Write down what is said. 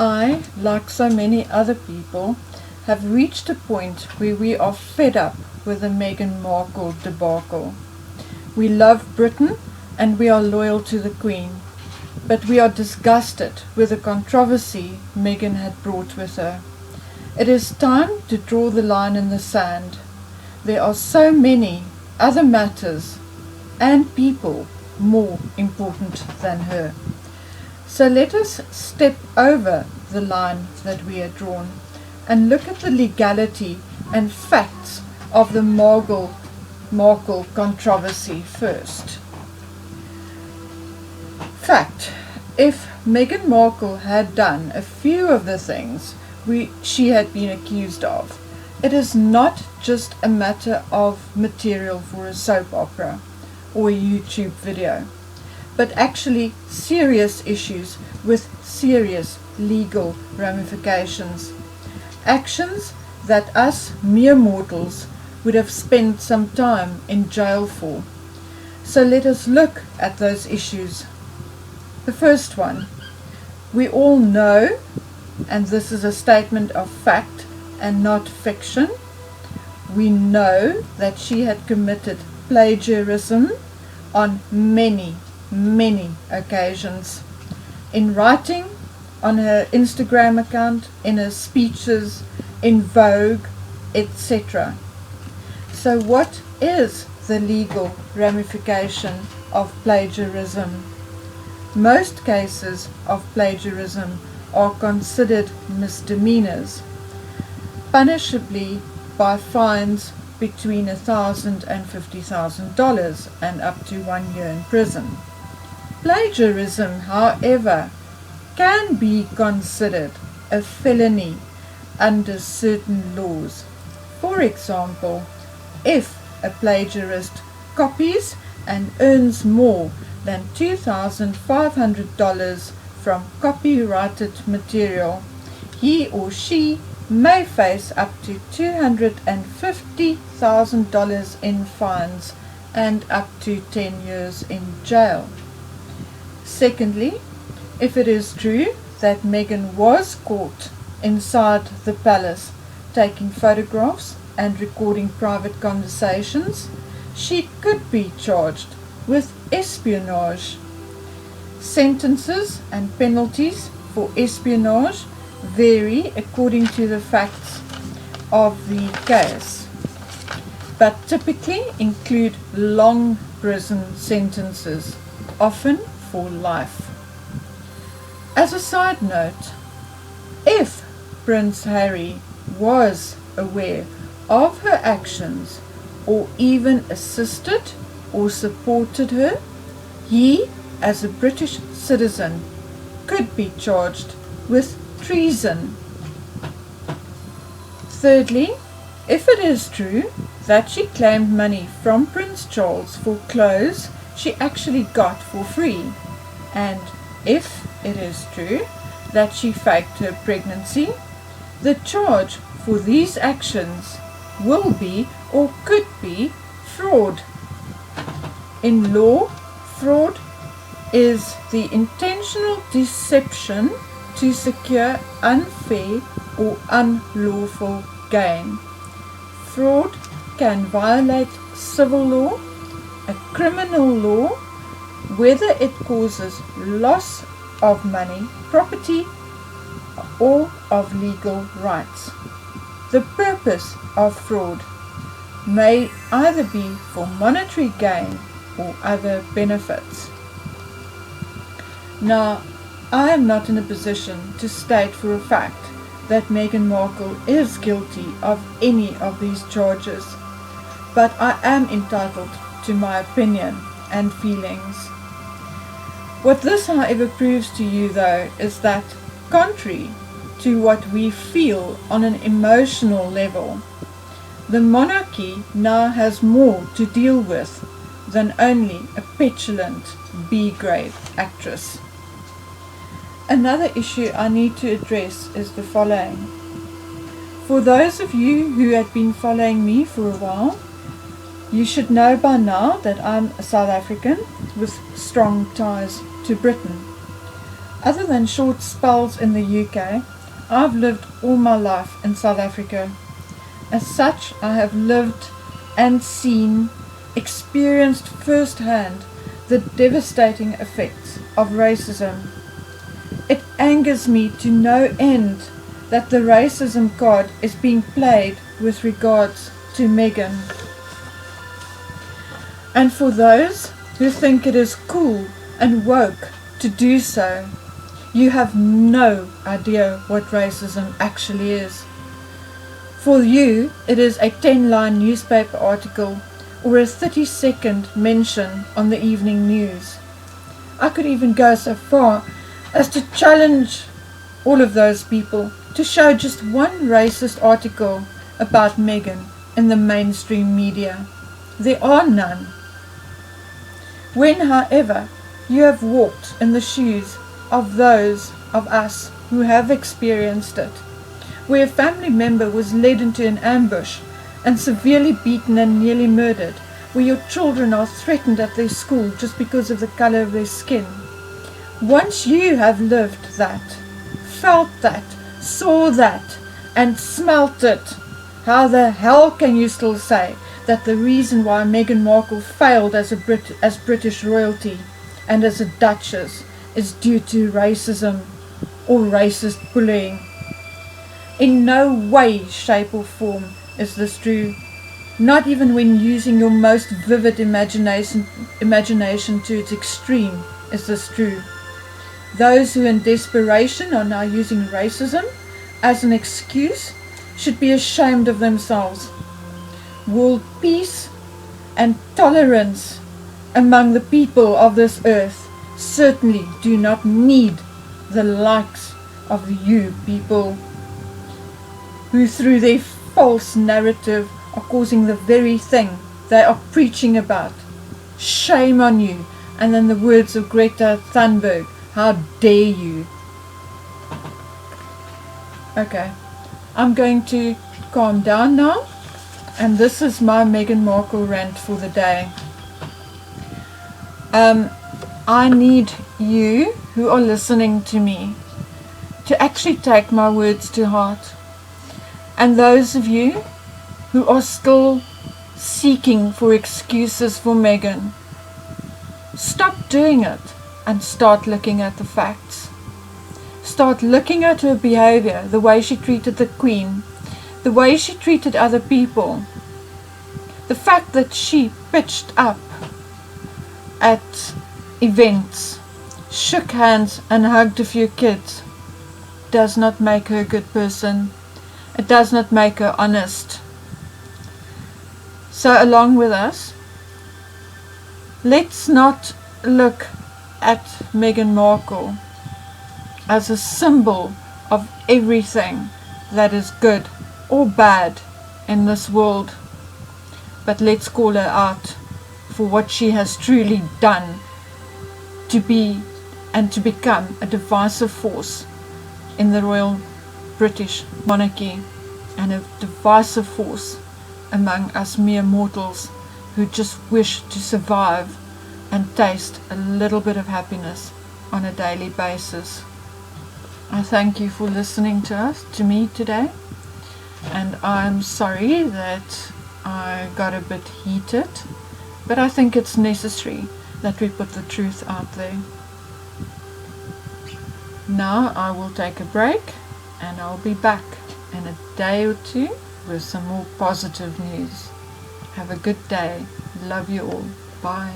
I, like so many other people, have reached a point where we are fed up with the Meghan Markle debacle. We love Britain and we are loyal to the Queen, but we are disgusted with the controversy Meghan had brought with her. It is time to draw the line in the sand. There are so many other matters and people more important than her. So let us step over the line that we had drawn and look at the legality and facts of the Markle controversy first. Fact: if Meghan Markle had done a few of the things she had been accused of, it is not just a matter of material for a soap opera or a YouTube video, but actually serious issues with serious legal ramifications. Actions that us mere mortals would have spent some time in jail for. So let us look at those issues. The first one, we all know, and this is a statement of fact and not fiction, we know that she had committed plagiarism on many occasions. In writing, on her Instagram account, in her speeches, in Vogue, etc. So what is the legal ramification of plagiarism? Most cases of plagiarism are considered misdemeanors, punishable by fines between $1,000 and $50,000 and up to 1 year in prison. Plagiarism, however, can be considered a felony under certain laws. For example, if a plagiarist copies and earns more than $2,500 from copyrighted material, he or she may face up to $250,000 in fines and up to 10 years in jail. Secondly, if it is true that Meghan was caught inside the palace taking photographs and recording private conversations, she could be charged with espionage. Sentences and penalties for espionage vary according to the facts of the case, but typically include long prison sentences, often for life. As a side note, if Prince Harry was aware of her actions or even assisted or supported her, he, as a British citizen, could be charged with treason. Thirdly, if it is true that she claimed money from Prince Charles for clothes she actually got for free, and if it is true that she faked her pregnancy, the charge for these actions will be or could be fraud. In law, fraud is the intentional deception to secure unfair or unlawful gain. Fraud can violate civil law, a criminal law, whether it causes loss of money, property, or of legal rights. The purpose of fraud may either be for monetary gain or other benefits. Now, I am not in a position to state for a fact that Meghan Markle is guilty of any of these charges, but I am entitled to my opinion and feelings. What this, however, proves to you, though, is that, contrary to what we feel on an emotional level, the monarchy now has more to deal with than only a petulant B-grade actress. Another issue I need to address is the following. For those of you who had been following me for a while, you should know by now that I'm a South African with strong ties to Britain. Other than short spells in the UK, I've lived all my life in South Africa. As such, I have lived and seen, experienced firsthand the devastating effects of racism. It angers me to no end that the racism card is being played with regards to Meghan. And for those who think it is cool and woke to do so, you have no idea what racism actually is. For you, it is a 10-line newspaper article or a 30-second mention on the evening news. I could even go so far as to challenge all of those people to show just one racist article about Meghan in the mainstream media. There are none. When, however, you have walked in the shoes of those of us who have experienced it, where a family member was led into an ambush and severely beaten and nearly murdered, where your children are threatened at their school just because of the color of their skin. Once you have lived that, felt that, saw that, and smelt it, how the hell can you still say that the reason why Meghan Markle failed as British royalty and as a duchess is due to racism or racist bullying? In no way, shape or form is this true. Not even when using your most vivid imagination to its extreme is this true. Those who in desperation are now using racism as an excuse should be ashamed of themselves. World peace and tolerance among the people of this earth certainly do not need the likes of you people, who through their false narrative are causing the very thing they are preaching about. Shame on you, and in the words of Greta Thunberg, how dare you? Okay, I'm going to calm down now, and this is my Meghan Markle rant for the day. I need you who are listening to me to actually take my words to heart. And those of you who are still seeking for excuses for Meghan, stop doing it and start looking at the facts. Start looking at her behavior, the way she treated the Queen, the way she treated other people. The fact that she pitched up at events, shook hands and hugged a few kids does not make her a good person. It does not make her honest. So along with us, let's not look at Meghan Markle as a symbol of everything that is good or bad in this world, but let's call her out for what she has truly done to be and to become a divisive force in the Royal British monarchy, and a divisive force among us mere mortals who just wish to survive and taste a little bit of happiness on a daily basis. I thank you for listening to me today, and I'm sorry that I got a bit heated, but I think it's necessary that we put the truth out there. Now I will take a break, and I'll be back in a day or two with some more positive news. Have a good day. Love you all. Bye.